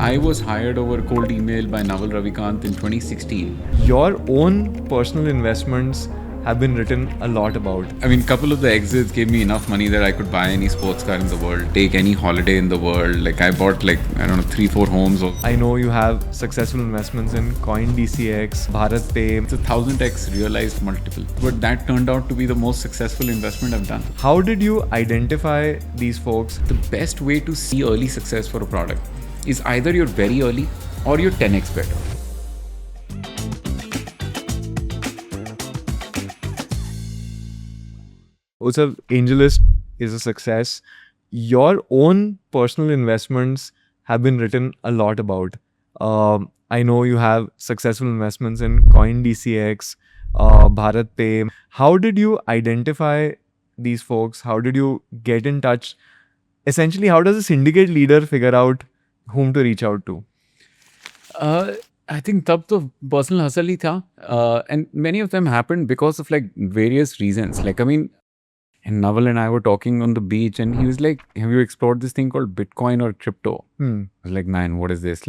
I was hired over cold email by Naval Ravikant in 2016. Your own personal investments have been written a lot about. I mean, couple of the exits gave me enough money that I could buy any sports car in the world, take any holiday in the world. Like I bought I don't know, 3-4 homes. I know you have successful investments in CoinDCX, BharatPay. It's a 1000x realized multiple. But that turned out to be the most successful investment I've done. How did you identify these folks? The best way to see early success for a product is either you're very early or you're 10x better. Also, AngelList is a success. Your own personal investments have been written a lot about. I know you have successful investments in CoinDCX, BharatPay. How did you identify these folks? How did you get in touch? Essentially, how does a syndicate leader figure out whom to reach out to? I think तब तो personal hustle ही था, and many of them happened because of various reasons. And Naval and I were talking on the beach, and he was like, "Have you explored this thing called Bitcoin or crypto?" I was like, "Man, what is this?"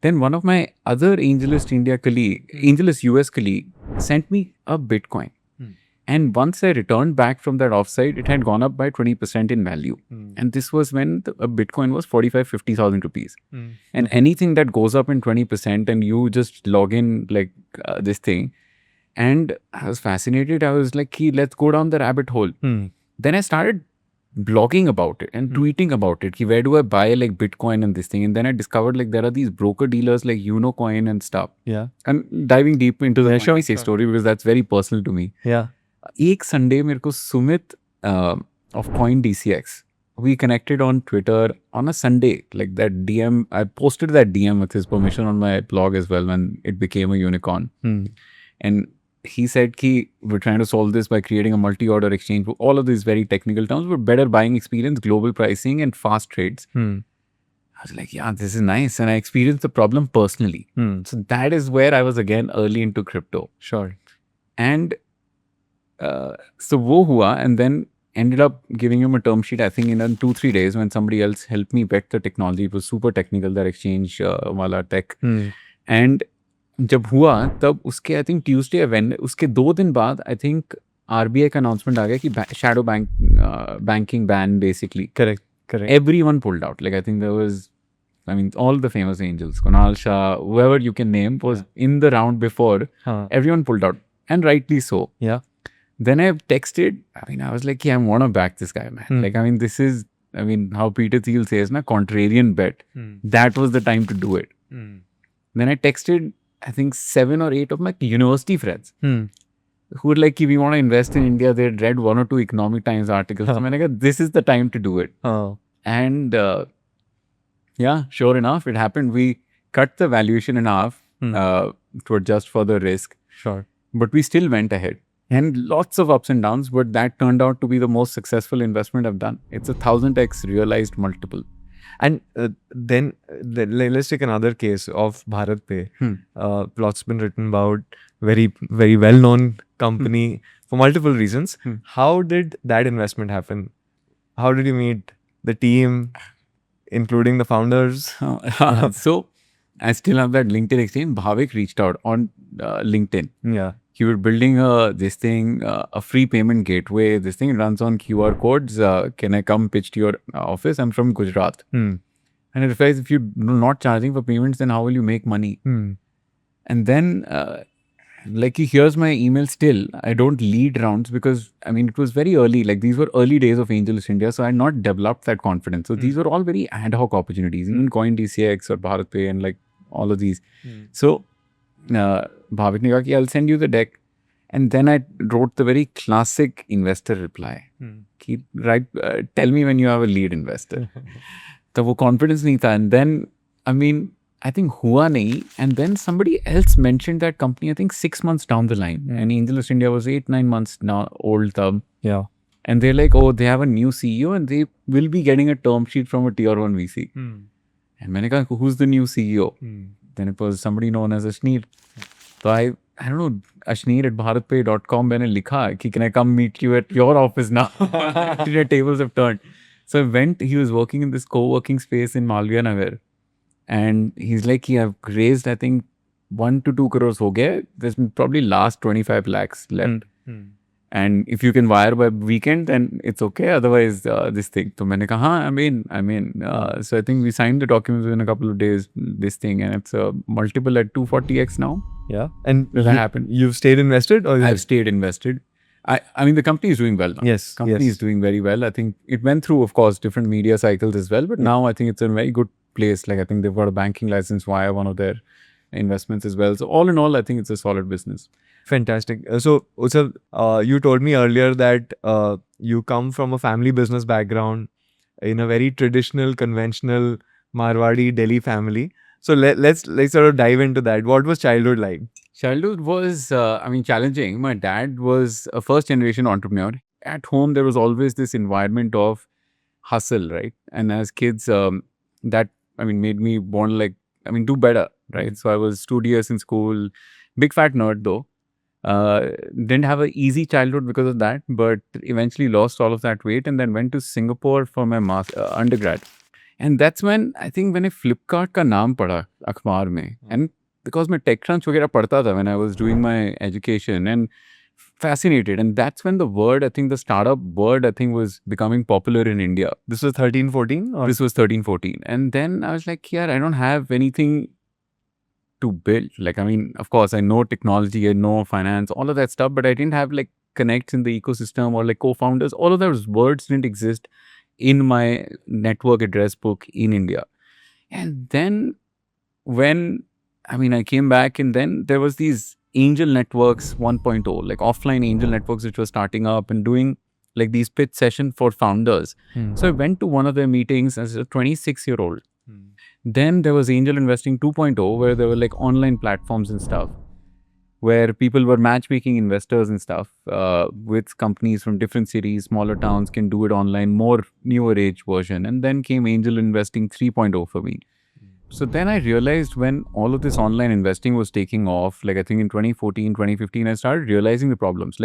Then one of my other AngelList India colleague, AngelList US colleague, sent me a Bitcoin. And once I returned back from that offsite, it had gone up by 20% in value. And this was when a Bitcoin was 45,000-50,000 rupees. And anything that goes up in 20% and you just log in this thing. And I was fascinated. I was like, let's go down the rabbit hole. Then I started blogging about it and tweeting about it. Where do I buy Bitcoin and this thing? And then I discovered there are these broker dealers like Unocoin and stuff. Yeah. I'm diving deep into the Shawisi story because that's very personal to me. Yeah. एक Sunday मेरे को Sumit of CoinDCX, we connected on Twitter on a Sunday. Like that DM, I posted that DM with his permission on my blog as well when it became a unicorn. And he said we're trying to solve this by creating a multi-order exchange. All of these very technical terms, but better buying experience, global pricing, and fast trades. I was like, yeah, this is nice. And I experienced the problem personally. So that is where I was again early into crypto. Sure. And so wo hua, and then ended up giving him a term sheet, I think in 2-3 days when somebody else helped me vet the technology. It was super technical, that exchange wala tech. And जब हुआ तब उसके I think Tuesday when उसके 2 दिन बाद I think RBI का announcement आ गया कि shadow banking ban basically. Correct. Everyone pulled out. I think there was, all the famous angels, Kunal Shah, whoever you can name was in the round before. Everyone pulled out, and rightly so. Yeah. Then I texted. I was like, I want to back this guy, man. This is, how Peter Thiel says, contrarian bet. That was the time to do it. Then I texted, I think 7 or 8 of my university friends who were like, we want to invest in India. They had read 1 or 2 Economic Times articles. So I said, this is the time to do it. And yeah, sure enough, it happened. We cut the valuation in half to adjust for the risk. Sure. But we still went ahead. And lots of ups and downs, but that turned out to be the most successful investment I've done. It's a 1000x realized multiple. And then let's take another case of BharatPay. Lots been written about, very, very well-known company for multiple reasons. How did that investment happen? How did you meet the team, including the founders? So I still have that LinkedIn exchange. Bhavik reached out on LinkedIn. Yeah. You were building a free payment gateway. This thing runs on QR codes. Can I come pitch to your office? I'm from Gujarat. And I realized if you're not charging for payments, then how will you make money? And then, here's my email still. I don't lead rounds because, it was very early. These were early days of AngelList India. So I had not developed that confidence. So these were all very ad hoc opportunities. Even CoinDCX or BharatPay and all of these. So Bhavik ne kaha, I'll send you the deck. And then I wrote the very classic investor reply. Tell me when you have a lead investor. So wo confidence nahi tha. And then, I think hua nahi. And then somebody else mentioned that company, I think 6 months down the line. And AngelList India was 8-9 months now old tab. Yeah. And they're like, oh, they have a new CEO and they will be getting a term sheet from a tier 1 VC. And maine kaha, who's the new CEO? Then it was somebody known as Ashneer. So I don't know, ashneer@bharatpay.com मैंने लिखा कि can I come meet you at your office now? Your tables have turned. So I went, he was working in this co-working space in Malviya Nagar. And he's like, I've raised, I think, 1 to 2 crores ho gaya. There's probably last 25 lakhs left. And if you can wire by weekend, then it's okay. Otherwise, this thing. So मैंने कहा, हाँ, I mean. So I think we signed the documents within a couple of days, this thing, and it's multiple at 240x now. Yeah. And That happened. You've stayed invested, or I've stayed invested. I mean, the company is doing well now. Yes. Company is doing very well. I think it went through, of course, different media cycles as well. But now I think it's in a very good place. Like, I think they've got a banking license via one of their investments as well. So all in all, I think it's a solid business. Fantastic. So, Utsav, you told me earlier that you come from a family business background in a very traditional, conventional Marwadi Delhi family. So let's sort of dive into that. What was childhood like? Childhood was, challenging. My dad was a first generation entrepreneur. At home, there was always this environment of hustle, right? And as kids, that made me want to do better, right? So I was studious in school, big fat nerd though. Didn't have an easy childhood because of that, but eventually lost all of that weight and then went to Singapore for my undergrad. And that's when I Flipkart ka naam pada akhbar mein. And because my TechCrunch वगैरह पढ़ता था when I was doing my education and fascinated. And that's when the word, the startup word, was becoming popular in India. This was 13, 14? Or? This was 13, 14. And then I was like, yeah, I don't have anything to build. Of course, I know technology, I know finance, all of that stuff, but I didn't have connects in the ecosystem or co-founders. All of those words didn't exist in my network address book in India. And then when, I came back, and then there was these angel networks 1.0, offline angel networks, which were starting up and doing these pitch sessions for founders. So I went to one of their meetings as a 26-year-old. Then there was Angel Investing 2.0, where there were online platforms and stuff, where people were matchmaking investors and stuff with companies from different cities, smaller towns can do it online, more newer age version. And then came Angel Investing 3.0 for me. So then I realized when all of this online investing was taking off, I think in 2014, 2015, I started realizing the problems.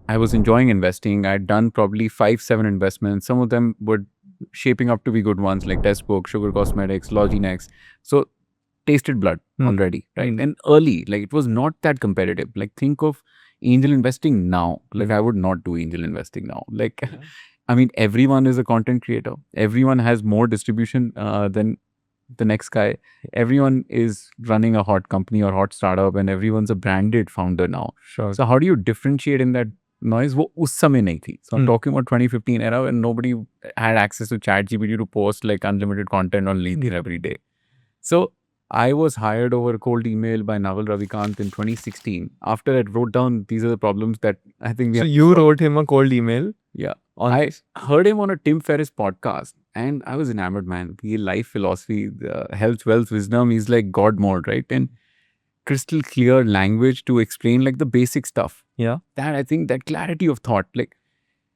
I was enjoying investing. I'd done probably 5-7 investments. Some of them were shaping up to be good ones, like Testbook, Sugar Cosmetics, Loginex. So tasted blood already, right? And early, it was not that competitive. Think of angel investing now. I would not do angel investing now. Everyone is a content creator. Everyone has more distribution than the next guy. Everyone is running a hot company or hot startup, and everyone's a branded founder now. Sure. So how do you differentiate in that noise? वो उस समय नहीं थी. So I'm talking about 2015 era when nobody had access to ChatGPT to post unlimited content on LinkedIn every day. So I was hired over a cold email by Naval Ravikant in 2016. After I wrote down these are the problems that I think we So you wrote him a cold email? Yeah. I heard him on a Tim Ferriss podcast and I was enamored, man. The life philosophy, the health, wealth, wisdom is like God mode, right? And crystal clear language to explain the basic stuff. Yeah. That I think that clarity of thought,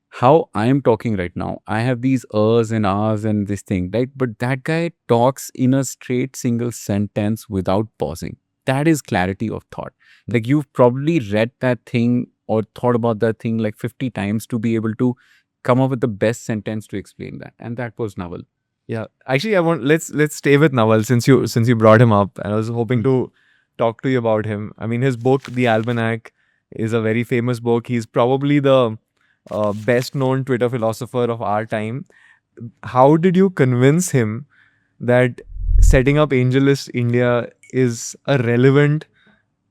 how I am talking right now, I have these ers and ahs and this thing, right? But that guy talks in a straight single sentence without pausing. That is clarity of thought. You've probably read that thing or thought about that thing 50 times to be able to come up with the best sentence to explain that. And that was Naval. Yeah. Actually, let's stay with Naval since you brought him up, and I was hoping to talk to you about him. His book, The Almanac, is a very famous book. He's probably the best known Twitter philosopher of our time. How did you convince him that setting up AngelList India is a relevant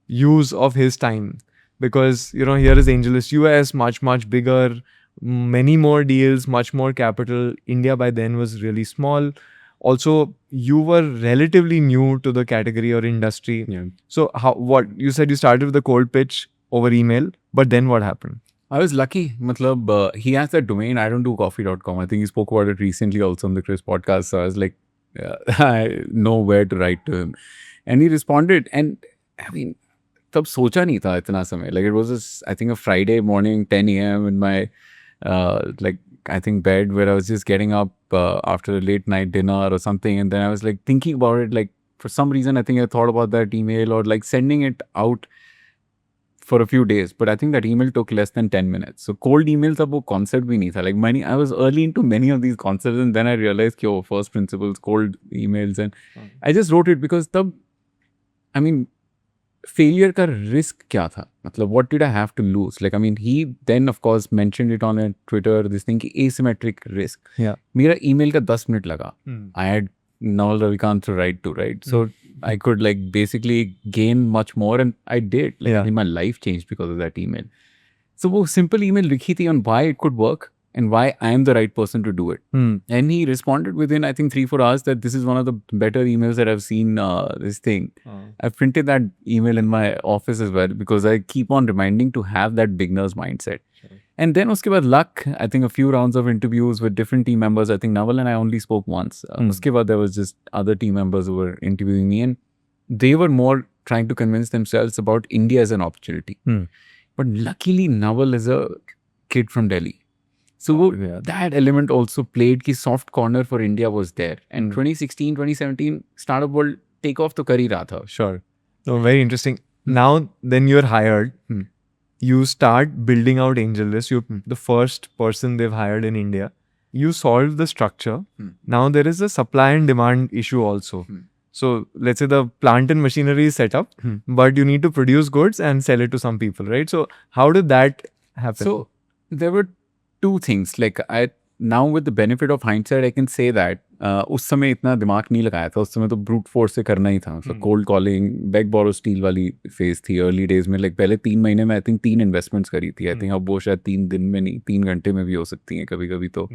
use of his time? Because, here is AngelList US, much, much bigger, many more deals, much more capital. India by then was really small. Also, you were relatively new to the category or industry. Yeah. So what you said, you started with a cold pitch over email, but then what happened? I was lucky. He has that domain. I don't do coffee.com. I think he spoke about it recently also on the Chris podcast. So I was like, I know where to write to him. And he responded. And तब सोचा नहीं था इतना समय. It was I think a Friday morning, 10 a.m. in my bed where I was just getting up after a late night dinner or something. And then I was thinking about it. For some reason, I think I thought about that email or sending it out for a few days, but I think that email took less than 10 minutes. So cold emails अब वो concept भी नहीं था. Like I was early into many of these concepts, and then I realized कि first principles, cold emails, and I just wrote it because तब, I mean, failure का risk क्या था? मतलब what did I have to lose? Like, I mean, he then of course mentioned it on Twitter, this thing कि asymmetric risk. Yeah. मेरा email का 10 minute लगा. I had Naval Ravikant to write to, right? So I could like basically gain much more, and I did. Like, I mean, my life changed because of that email. So वो simple email लिखी थी on why it could work and why I am the right person to do it. And he responded within, I think, 3-4 hours that this is one of the better emails that I've seen. This thing. I've printed that email in my office as well because I keep on reminding to have that beginner's mindset. And then uske baad luck, I think a few rounds of interviews with different team members. I think Naval and I only spoke once. Uske baad there was just other team members who were interviewing me, and they were more trying to convince themselves about India as an opportunity. But luckily Naval is a kid from Delhi. So that element also played ki soft corner for India was there. And 2016, 2017, startup world take off to kar hi raha tha. Sure. So very interesting. Now, then you're hired. You start building out AngelList. You're the first person they've hired in India. You solve the structure. Now there is a supply and demand issue also. So let's say the plant and machinery is set up, but you need to produce goods and sell it to some people, right? So how did that happen? So there were two things. Like now with the benefit of hindsight, I can say that उस समय इतना दिमाग नहीं लगाया था. उस समय तो brute force से करना ही था. So cold calling, beg borrow steal वाली phase थी early days में. Like पहले 3 महीने में I think 3 investments करी थी. I think अब वो शायद 3 दिन में नहीं, 3 घंटे में भी हो सकती हैं कभी-कभी तो.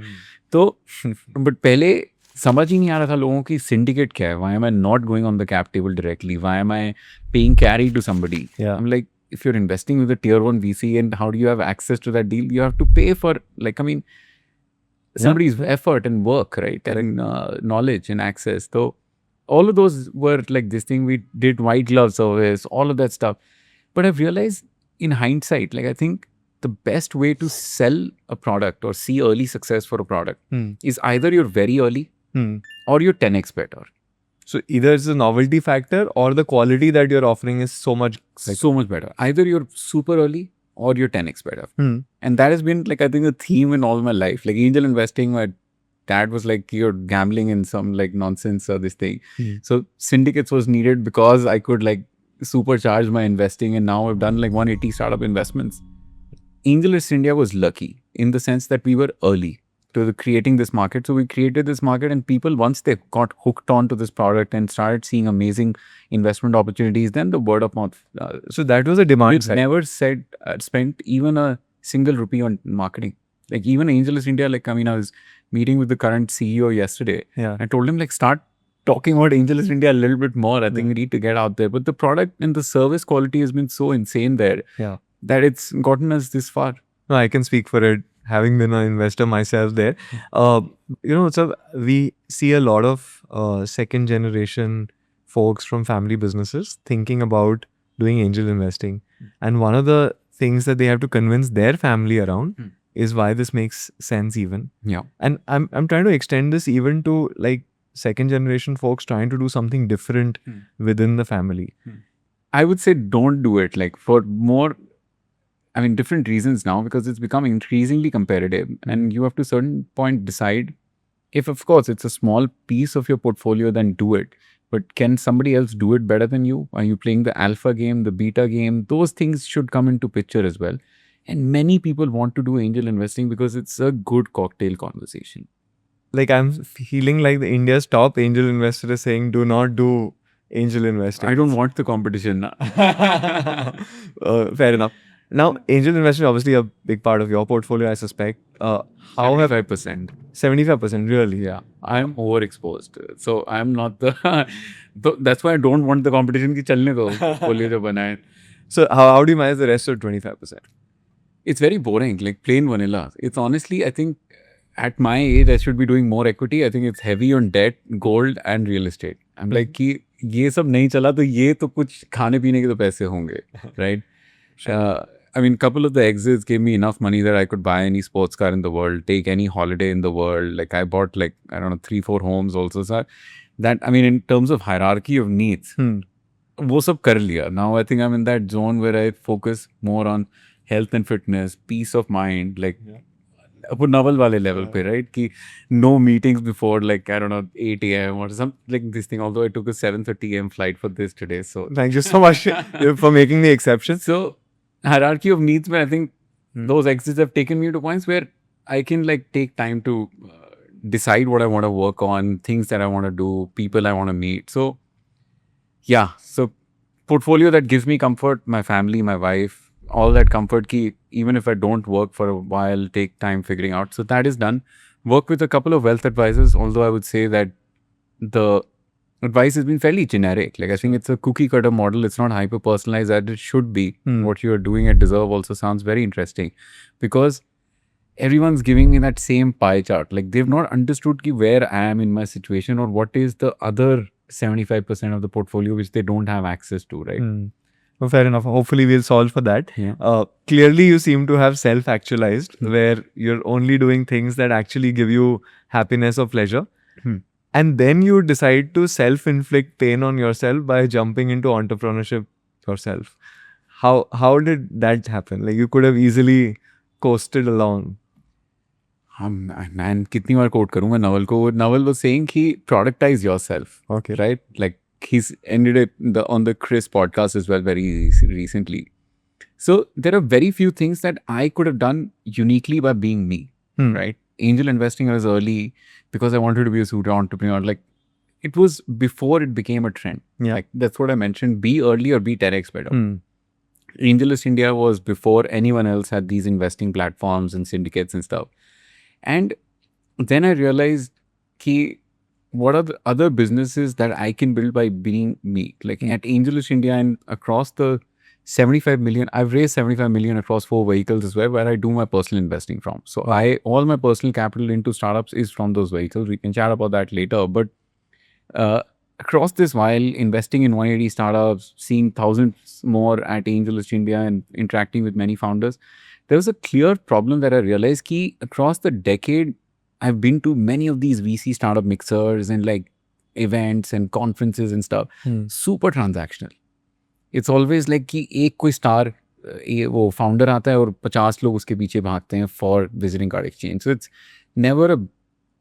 but पहले समझ ही नहीं आ रहा था लोगों की syndicate क्या है. Why am I not going on the cap table directly? Why am I paying carry to somebody? I'm like, if you're investing with a tier 1 VC, and how do you have access to that deal? You have to pay for, like, I mean, somebody's effort and work, right? And knowledge and access. So all of those were like this thing. We did white glove service, all of that stuff. But I've realized in hindsight, like, I think the best way to sell a product or see early success for a product is either you're very early or you're 10x better. So either it's a novelty factor or the quality that you're offering is so much better. Either you're super early or you're 10x better. And that has been, like, I think a theme in all my life. Like angel investing, my dad was like, you're gambling in some like nonsense or this thing. So syndicates was needed because I could like supercharge my investing, and now I've done like 180 startup investments. AngelList India was lucky in the sense that we were early to creating this market. So we created this market, and people, once they got hooked onto this product and started seeing amazing investment opportunities, then the word of mouth. So that was a demand side. Never spent even a single rupee on marketing. Like even AngelList India, like, I mean, I was meeting with the current CEO yesterday. I told him, like, start talking about AngelList India a little bit more. I think we need to get out there. But the product and the service quality has been so insane there that it's gotten us this far. No, I can speak for it, having been an investor myself there. So we see a lot of second generation folks from family businesses thinking about doing angel investing. And one of the things that they have to convince their family around is why this makes sense even. And I'm trying to extend this even to like second generation folks trying to do something different within the family. I would say don't do it, like, for more, I mean, different reasons now, because it's becoming increasingly competitive, and you have to certain point decide if, of course, it's a small piece of your portfolio, then do it. But can somebody else do it better than you? Are you playing the alpha game, the beta game? Those things should come into picture as well. And many people want to do angel investing because it's a good cocktail conversation. Like, I'm feeling like the India's top angel investor is saying, do not do angel investing. I don't want the competition. Fair enough. Now, angel investing is obviously a big part of your portfolio, I suspect. How 75%. 75%, really? Yeah. I'm overexposed. So I'm not the... that's why I don't want the competition ki chalne do, portfolio jo bana hai. So how do you manage the rest of 25%? It's very boring, like plain vanilla. It's honestly, I think, at my age, I should be doing more equity. I think it's heavy on debt, gold and real estate. I'm like, कि ये सब नहीं चला तो ये तो कुछ खाने पीने के तो पैसे होंगे, right? I mean, couple of the exits gave me enough money that I could buy any sports car in the world, take any holiday in the world. Like I bought like, I don't know, 3-4 homes also, sir. That, I mean, in terms of hierarchy of needs, वो सब कर लिया. Now I think I'm in that zone where I focus more on health and fitness, peace of mind, like वो नवल वाले level पे, right? कि no meetings before like I don't know 8 a.m. or something like this thing. Although I took a 7:30 a.m. flight for this today, so Thank you so much for making the exception. so hierarchy of needs, man, I think those exits have taken me to points where I can like take time to decide what I want to work on, things that I want to do, people I want to meet. So yeah, so portfolio that gives me comfort, my family, my wife, all that comfort ki even if I don't work for a while, take time figuring out. So that is done. Work with a couple of wealth advisors, although I would say that the advice has been fairly generic. Like I think it's a cookie cutter model. It's not hyper personalized as it should be. What you are doing at Deserve also sounds very interesting because everyone's giving me that same pie chart. Like they've not understood ki where I am in my situation or what is the other 75% of the portfolio which they don't have access to, right? Well, fair enough. Hopefully, we'll solve for that. Yeah. Clearly, you seem to have self-actualized, where you're only doing things that actually give you happiness or pleasure. And then you decide to self-inflict pain on yourself by jumping into entrepreneurship yourself. How did that happen? Like you could have easily coasted along. Man, कितनी बार quote करूँ मैं नवल को? Naval was saying कि productize yourself. Okay. Right? Like he's ended it on the Chris podcast as well very recently. So there are very few things that I could have done uniquely by being me. Right? Angel investing was early because I wanted to be a pseudo entrepreneur. Like it was before it became a trend. Yeah. Like that's what I mentioned. Be early or be 10x better. AngelList India was before anyone else had these investing platforms and syndicates and stuff. And then I realized ki what are the other businesses that I can build by being me? Like at AngelList India and across the 75 million, I've raised 75 million across 4 vehicles as well, where I do my personal investing from. So all my personal capital into startups is from those vehicles. We can chat about that later. But across this while investing in 180 startups, seeing thousands more at AngelList India and interacting with many founders, there was a clear problem that I realized ki across the decade, I've been to many of these VC startup mixers and like events and conferences and stuff. Super transactional. It's always like कि एक कोई star वो founder आता है और 50 लोग उसके पीछे भागते हैं for visiting card exchange. So it's never a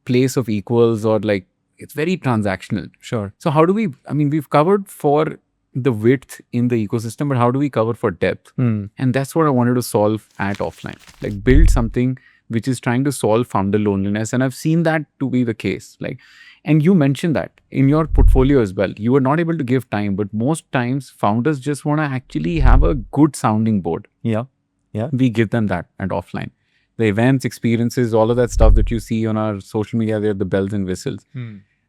place of equals or like it's very transactional. Sure. So how do we? I mean, we've covered for the width in the ecosystem, but how do we cover for depth? And that's what I wanted to solve at Offline. Like build something which is trying to solve founder loneliness. And I've seen that to be the case. Like, and you mentioned that in your portfolio as well. You were not able to give time, but most times founders just want to actually have a good sounding board. Yeah. Yeah. We give them that at Offline. The events, experiences, all of that stuff that you see on our social media, they're the bells and whistles.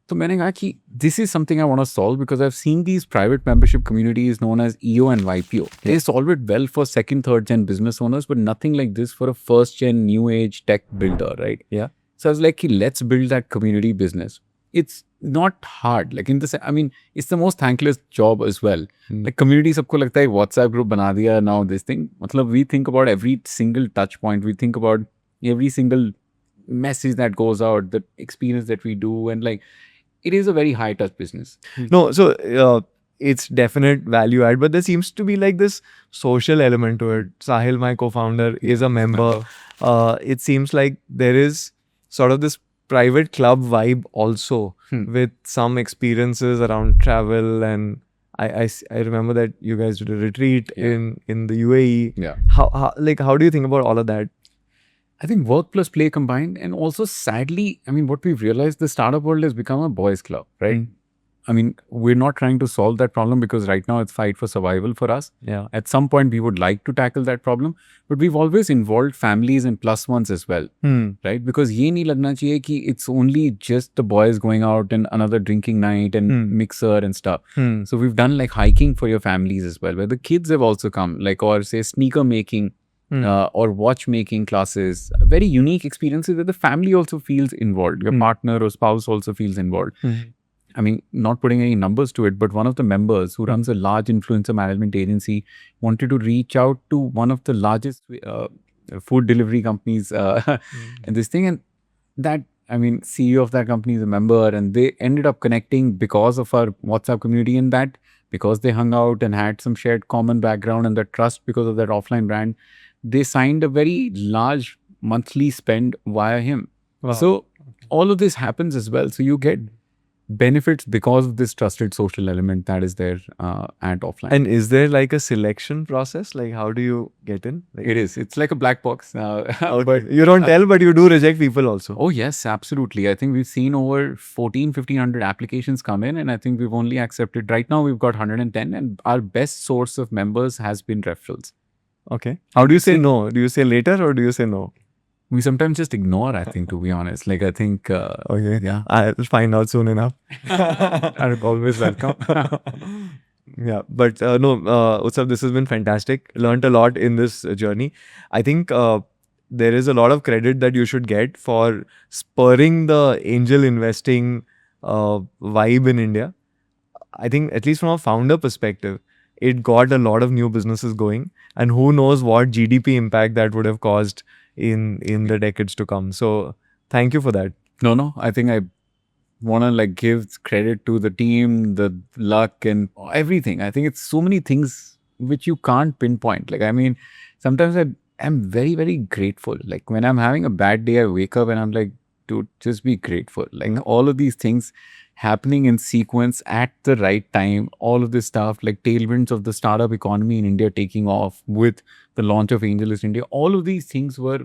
So मैंने कहा कि this is something I want to solve because I've seen these private membership communities known as EO and YPO. They solve it well for second, third gen business owners, but nothing like this for a first gen new age tech builder, right? Yeah. So I was like, let's build that community business. It's not hard. Like in this, I mean, it's the most thankless job as well. Like community, सबको लगता है WhatsApp group बना दिया now this thing. मतलब we think about every single touch point. We think about every single message that goes out, the experience that we do, and like it is a very high touch business. No, so it's definite value add, but there seems to be like this social element to it. Sahil, my co-founder, is a member. It seems like there is sort of this private club vibe also with some experiences around travel, and I remember that you guys did a retreat in the UAE. Yeah. How do you think about all of that? I think work plus play combined, and also sadly, I mean, what we've realized, the startup world has become a boys' club, right? I mean, we're not trying to solve that problem because right now it's fight for survival for us. Yeah. At some point, we would like to tackle that problem, but we've always involved families and plus ones as well, right? Because ye nahi lagna chahiye ki it's only just the boys going out and another drinking night and mixer and stuff. So we've done like hiking for your families as well, where the kids have also come, like, or say sneaker making. Or watchmaking classes, very unique experiences where the family also feels involved. Your partner or spouse also feels involved. I mean, not putting any numbers to it, but one of the members who runs a large influencer management agency wanted to reach out to one of the largest food delivery companies and this thing. And that, I mean, CEO of that company is a member, and they ended up connecting because of our WhatsApp community, and that because they hung out and had some shared common background and the trust because of that offline brand, they signed a very large monthly spend via him. Wow. So all of this happens as well. So you get benefits because of this trusted social element that is there at offline. And is there like a selection process? Like, how do you get in? Like, It is. It's like a black box. but you don't tell, but you do reject people also. Oh, yes, absolutely. I think we've seen over 1,500 applications come in, and I think we've only accepted, right now, we've got 110, and our best source of members has been referrals. Okay. How do you say no? Do you say later or do you say no? We sometimes just ignore, I think, to be honest. Like, I think, Okay. yeah, I'll find out soon enough. are always welcome. Yeah, but no, Utsav, this has been fantastic. Learned a lot in this journey. I think there is a lot of credit that you should get for spurring the angel investing vibe in India. I think, at least from a founder perspective, it got a lot of new businesses going, and who knows what GDP impact that would have caused in the decades to come. So, thank you for that. No, I think I want to like give credit to the team, the luck and everything. I think it's so many things which you can't pinpoint. Like, I mean, sometimes I am very, very grateful. Like when I'm having a bad day, I wake up and I'm like, dude, just be grateful. Like all of these things happening in sequence at the right time, all of this stuff, like tailwinds of the startup economy in India taking off with the launch of AngelList India, all of these things were,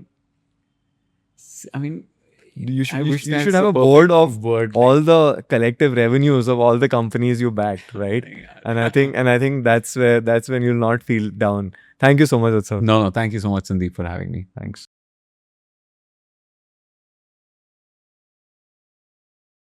I mean, You should, I you, wish you that's should have the a board of word. all the collective revenues of all the companies you backed, right? And I think that's when you'll not feel down. Thank you so much, Utsav. No, thank you so much, Sandeep, for having me. Thanks.